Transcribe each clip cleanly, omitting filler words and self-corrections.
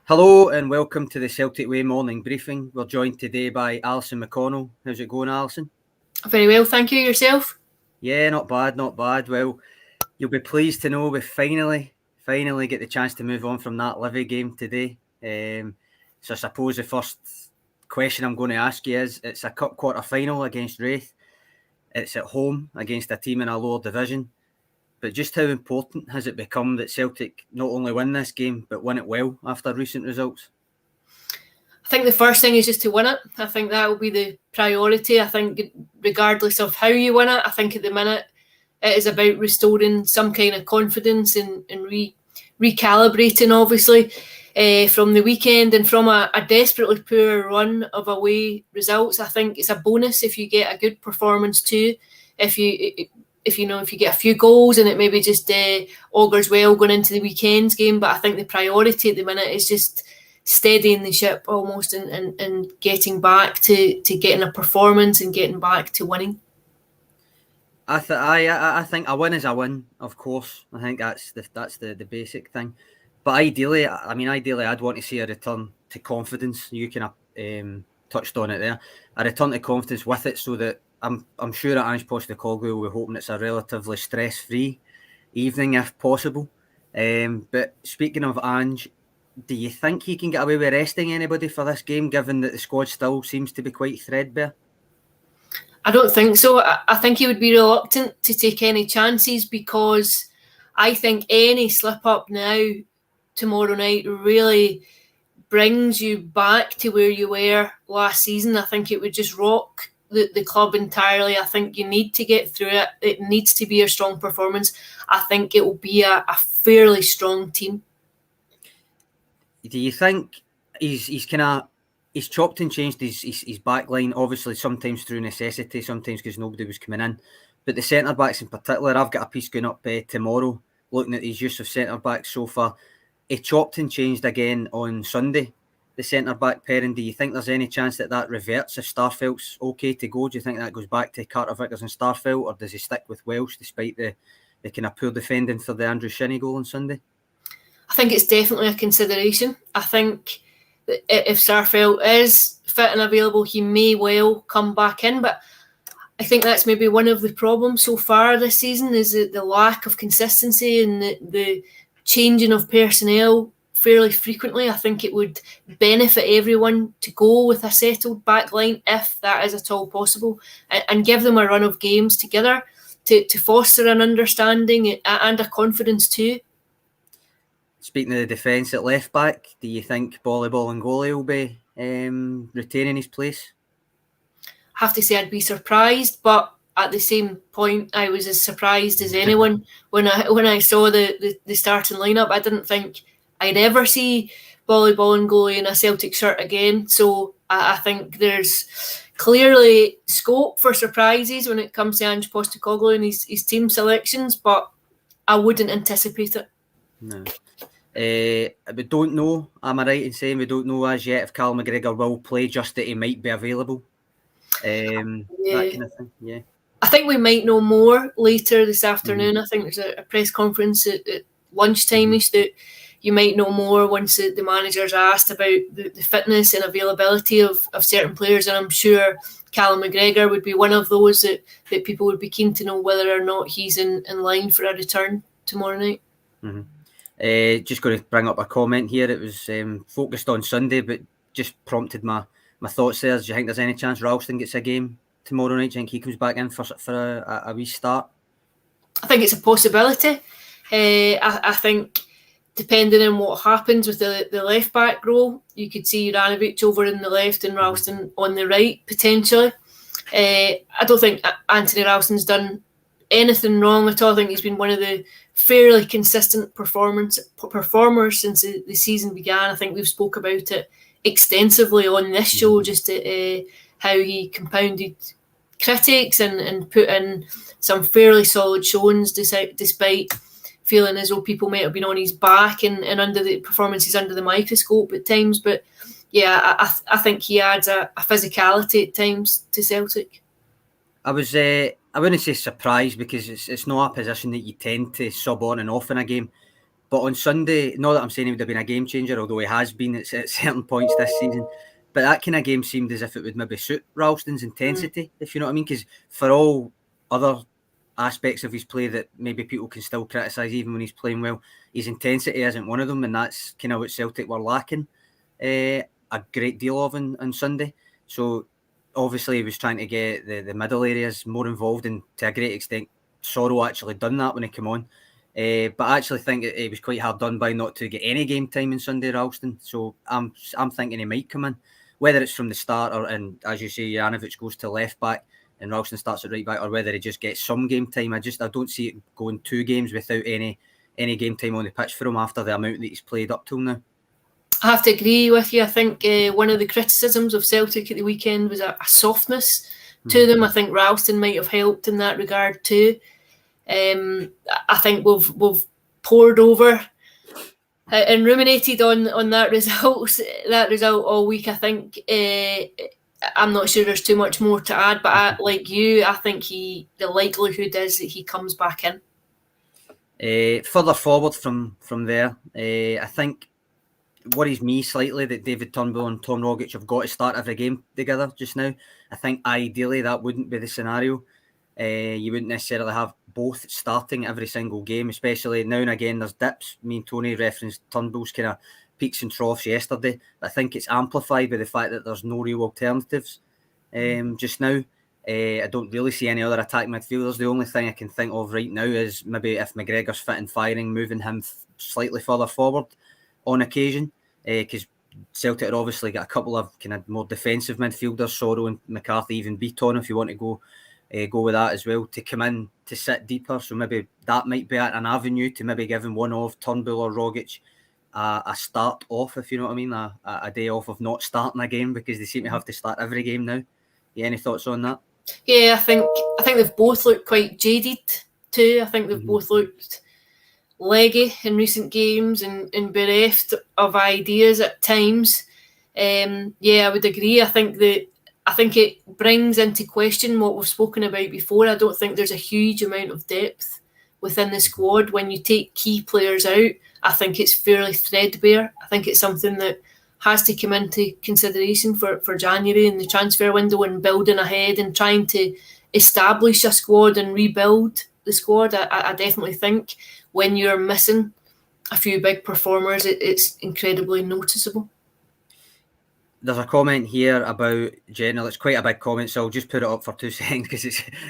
Hello and welcome to the Celtic Way morning briefing. We're joined today by Alison McConnell. How's it going, Alison? Very well, thank you. Yourself? Yeah, not bad. Well, you'll be pleased to know we finally get the chance to move on from that Livy game today. So I suppose the first question I'm going to ask you is, it's a cup quarter-final against Raith. It's at home against a team in a lower division. But just how important has it become that Celtic not only win this game, but win it well after recent results? I think the first thing is just to win it. I think that will be the priority. I think regardless of how you win it, I think at the minute it is about restoring some kind of confidence and recalibrating, obviously, from the weekend and from a desperately poor run of away results. I think it's a bonus if you get a good performance too. If you get a few goals and it maybe just augurs well going into the weekend's game. But I think the priority at the minute is just steadying the ship almost and getting back to getting a performance and getting back to winning. I think a win is a win, of course. I think that's the basic thing. But ideally, I'd want to see a return to confidence. You kind of touched on it there. A return to confidence with it, so that I'm sure that Ange Postecoglou will be hoping it's a relatively stress-free evening if possible. But speaking of Ange, do you think he can get away with resting anybody for this game, given that the squad still seems to be quite threadbare? I don't think so. I think he would be reluctant to take any chances, because I think any slip-up now tomorrow night really brings you back to where you were last season. I think it would just rock the club entirely. I think you need to get through it. It needs to be a strong performance. I think it will be a fairly strong team. Do you think he's chopped and changed his back line, obviously sometimes through necessity, sometimes because nobody was coming in, but the centre-backs in particular, I've got a piece going up tomorrow looking at his use of centre-backs so far. He chopped and changed again on Sunday, the centre-back pairing. Do you think there's any chance that reverts if Starfelt's okay to go? Do you think that goes back to Carter Vickers and Starfelt, or does he stick with Welsh despite the kind of poor defending for the Andrew Shinnie goal on Sunday? I think it's definitely a consideration. I think that if Starfelt is fit and available, he may well come back in. But I think that's maybe one of the problems so far this season, is the lack of consistency and the changing of personnel fairly frequently. I think it would benefit everyone to go with a settled back line, if that is at all possible, and give them a run of games together to foster an understanding and a confidence too. Speaking of the defence at left back, do you think Ball Ngoli will be retaining his place? I have to say I'd be surprised, but at the same point, I was as surprised as anyone when I saw the starting lineup. I didn't think I'd ever see Ball Ngoli in a Celtic shirt again. So I think there's clearly scope for surprises when it comes to Ange Postecoglou and his team selections, but I wouldn't anticipate it. No. We don't know, am I right in saying we don't know as yet if Callum McGregor will play, just that he might be available? That kind of thing, yeah. I think we might know more later this afternoon. I think there's a press conference at lunchtime-ish that you might know more once the manager's asked about the fitness and availability of certain players, and I'm sure Callum McGregor would be one of those that people would be keen to know whether or not he's in line for a return tomorrow night. Just going to bring up a comment here. It was focused on Sunday, but just prompted my thoughts there. Do you think there's any chance Ralston gets a game tomorrow night? Do you think he comes back in for a wee start? I think it's a possibility. I think depending on what happens with the left back role, you could see Juranovic over in the left and Ralston on the right potentially. I don't think Anthony Ralston's done anything wrong at all. I think he's been one of the fairly consistent performers since the season began. I think we've spoke about it extensely on this show, just how he compounded critics and put in some fairly solid showings despite feeling as though people might have been on his back and under the performances under the microscope at times. But yeah, I think he adds a physicality at times to Celtic. I wouldn't say surprised, because it's not a position that you tend to sub on and off in a game. But on Sunday, not that I'm saying he would have been a game changer, although he has been at certain points this season. But that kind of game seemed as if it would maybe suit Ralston's intensity, if you know what I mean. Because for all other aspects of his play that maybe people can still criticise, even when he's playing well, his intensity isn't one of them, and that's kind of what Celtic were lacking a great deal of on Sunday. So obviously he was trying to get the middle areas more involved, and to a great extent Sorrell actually done that when he came on. But I actually think it was quite hard done by not to get any game time on Sunday, Ralston. So I'm thinking he might come in, whether it's from the start or, and as you say, Janovic goes to left back and Ralston starts at right back, or whether he just gets some game time. I don't see it going 2 games without any game time on the pitch for him after the amount that he's played up till now. I have to agree with you. I think one of the criticisms of Celtic at the weekend was a softness to them. I think Ralston might have helped in that regard too. I think we've pored over and ruminated on that result all week. I think I'm not sure there's too much more to add, but like you, I think the likelihood is that he comes back in. Further forward from there, I think worries me slightly that David Turnbull and Tom Rogic have got to start every game together just now. I think ideally that wouldn't be the scenario. You wouldn't necessarily have both starting every single game, especially now and again there's dips. Me and Tony referenced Turnbull's kind of peaks and troughs yesterday. I think it's amplified by the fact that there's no real alternatives just now. I don't really see any other attacking midfielders. The only thing I can think of right now is maybe if McGregor's fit and firing, moving him slightly further forward on occasion, because Celtic are obviously got a couple of kind of more defensive midfielders, Sorrell and McCarthy, even Beaton if you want to go with that as well, to come in to sit deeper. So maybe that might be an avenue to maybe giving one of Turnbull or Rogic a start off, if you know what I mean, a day off of not starting a game, because they seem to have to start every game now. Yeah, any thoughts on that? Yeah, I think they've both looked quite jaded too. I think they've both looked leggy in recent games and bereft of ideas at times. I would agree. I think it brings into question what we've spoken about before. I don't think there's a huge amount of depth within the squad. When you take key players out, I think it's fairly threadbare. I think it's something that has to come into consideration for January in the transfer window, and building ahead and trying to establish a squad and rebuild the squad. I definitely think when you're missing a few big performers, it's incredibly noticeable. There's a comment here about general. It's quite a big comment, so I'll just put it up for 2 seconds because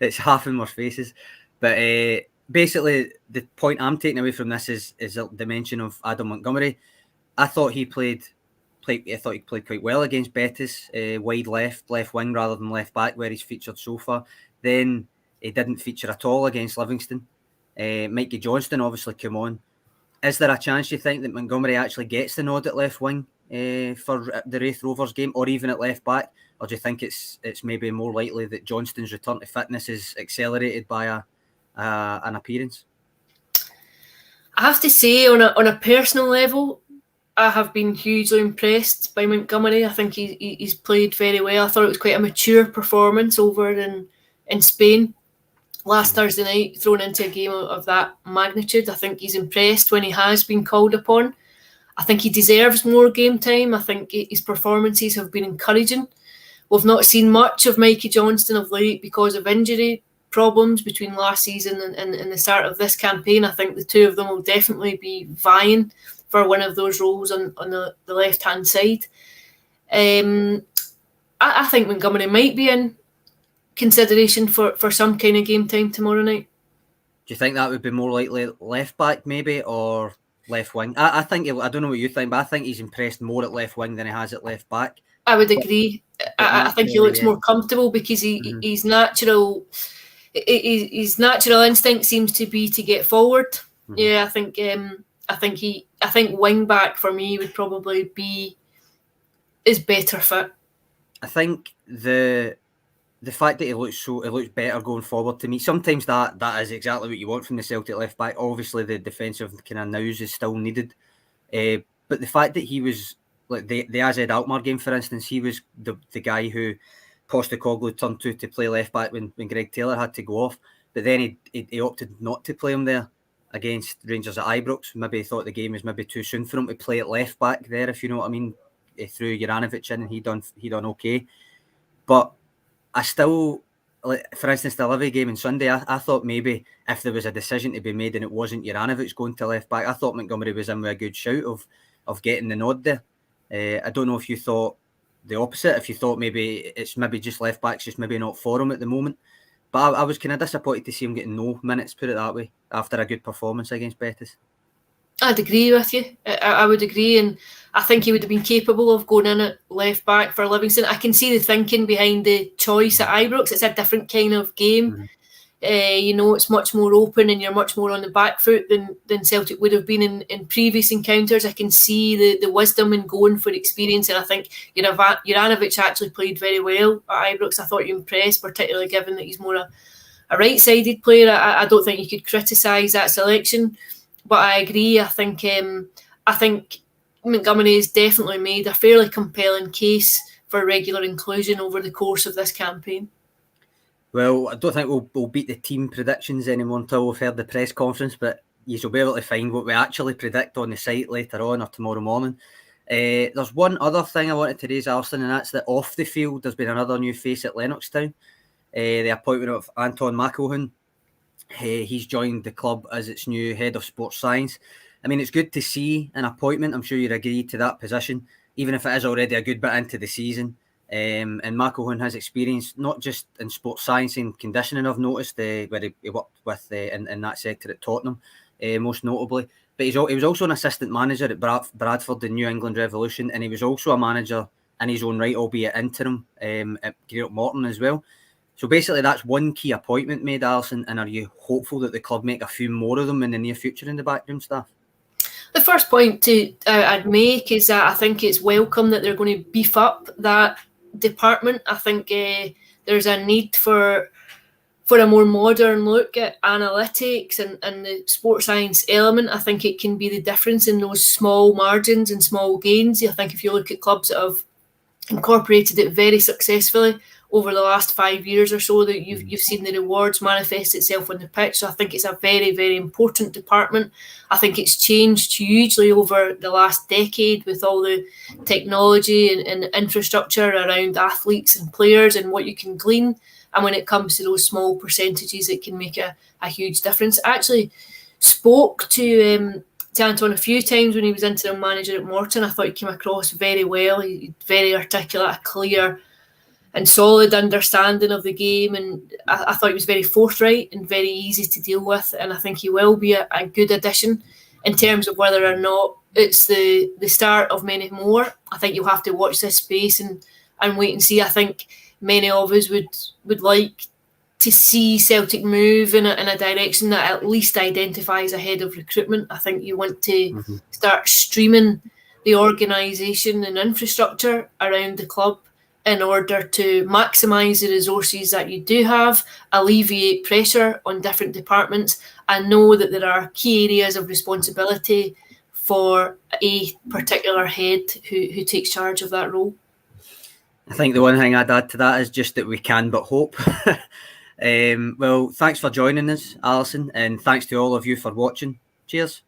it's half in more faces. But basically, the point I'm taking away from this is the mention of Adam Montgomery. I thought he played quite well against Betis, wide left wing rather than left back, where he's featured so far. Then he didn't feature at all against Livingston. Mikey Johnston obviously came on. Is there a chance you think that Montgomery actually gets the nod at left wing for the Raith Rovers game, or even at left back? Or do you think it's maybe more likely that Johnston's return to fitness is accelerated by an appearance? I have to say, on a personal level, I have been hugely impressed by Montgomery. I think he's played very well. I thought it was quite a mature performance over in Spain last Thursday night, thrown into a game of that magnitude. I think he's impressed when he has been called upon. I think he deserves more game time. I think his performances have been encouraging. We've not seen much of Mikey Johnston of late because of injury problems between last season and the start of this campaign. I think the two of them will definitely be vying for one of those roles on the left-hand side. I think Montgomery might be in consideration for some kind of game time tomorrow night. Do you think that would be more likely left back maybe, or left wing? I think, I don't know what you think, but I think he's impressed more at left wing than he has at left back. I would agree. I think he looks more comfortable because his natural instinct seems to be to get forward. Yeah, I think wing back for me would probably be his better fit. I think the fact that he looks better going forward, to me, sometimes that is exactly what you want from the Celtic left back. Obviously, the defensive kind of nous is still needed, but the fact that he was like the AZ Alkmaar game, for instance, he was the guy who Postecoglou turned to play left back when Greg Taylor had to go off, but then he opted not to play him there against Rangers at Ibrox. Maybe he thought the game was maybe too soon for him to play at left back there, if you know what I mean. He threw Juranovic in and he done okay. But I still, like, for instance, the Livy game on Sunday, I thought maybe if there was a decision to be made and it wasn't Juranovic going to left back, I thought Montgomery was in with a good shout of getting the nod there. I don't know if you thought the opposite, if you thought maybe it's maybe just left backs, just maybe not for him at the moment. But I was kind of disappointed to see him getting no minutes, put it that way, after a good performance against Betis. I'd agree with you. I would agree, and I think he would have been capable of going in at left back for Livingston. I can see the thinking behind the choice at Ibrox. It's a different kind of game. It's much more open and you're much more on the back foot than Celtic would have been in previous encounters. I can see the wisdom in going for experience, and I think Juranovic actually played very well at Ibrox. I thought you impressed, particularly given that he's more a right-sided player. I don't think you could criticise that selection, but I agree. I think Montgomery has definitely made a fairly compelling case for regular inclusion over the course of this campaign. Well, I don't think we'll beat the team predictions anymore until we've heard the press conference, but you'll be able to find what we actually predict on the site later on or tomorrow morning. There's one other thing I wanted to raise, Alison, and that's that off the field there's been another new face at Lennoxtown. The appointment of Anton McElhoon. He's joined the club as its new head of sports science. I mean, it's good to see an appointment. I'm sure you'd agree to that position, even if it is already a good bit into the season. And McElhoon has experience not just in sports science and conditioning, I've noticed, where he worked with in that sector at Tottenham, most notably. But he was also an assistant manager at Bradford, the New England Revolution, and he was also a manager in his own right, albeit interim, at Greenock Morton as well. So basically, that's one key appointment made, Alison. And are you hopeful that the club make a few more of them in the near future in the backroom staff? The first point I'd make is that I think it's welcome that they're going to beef up that department. I think there's a need for a more modern look at analytics and the sports science element. I think it can be the difference in those small margins and small gains. I think if you look at clubs that have incorporated it very successfully over the last 5 years or so, that you've seen the rewards manifest itself on the pitch. So I think it's a very, very important department. I think it's changed hugely over the last decade with all the technology and infrastructure around athletes and players and what you can glean. And when it comes to those small percentages, it can make a huge difference. I actually spoke to Anton a few times when he was interim manager at Morton. I thought he came across very well. He's very articulate, a clear and solid understanding of the game, and I thought he was very forthright and very easy to deal with, and I think he will be a good addition. In terms of whether or not it's the start of many more, I think you'll have to watch this space and wait and see. I think many of us would like to see Celtic move in a direction that at least identifies ahead of recruitment. I think you want to start streaming the organisation and infrastructure around the club in order to maximise the resources that you do have, alleviate pressure on different departments, and know that there are key areas of responsibility for a particular head who takes charge of that role. I think the one thing I'd add to that is just that we can but hope. Well, thanks for joining us, Alison, and thanks to all of you for watching. Cheers.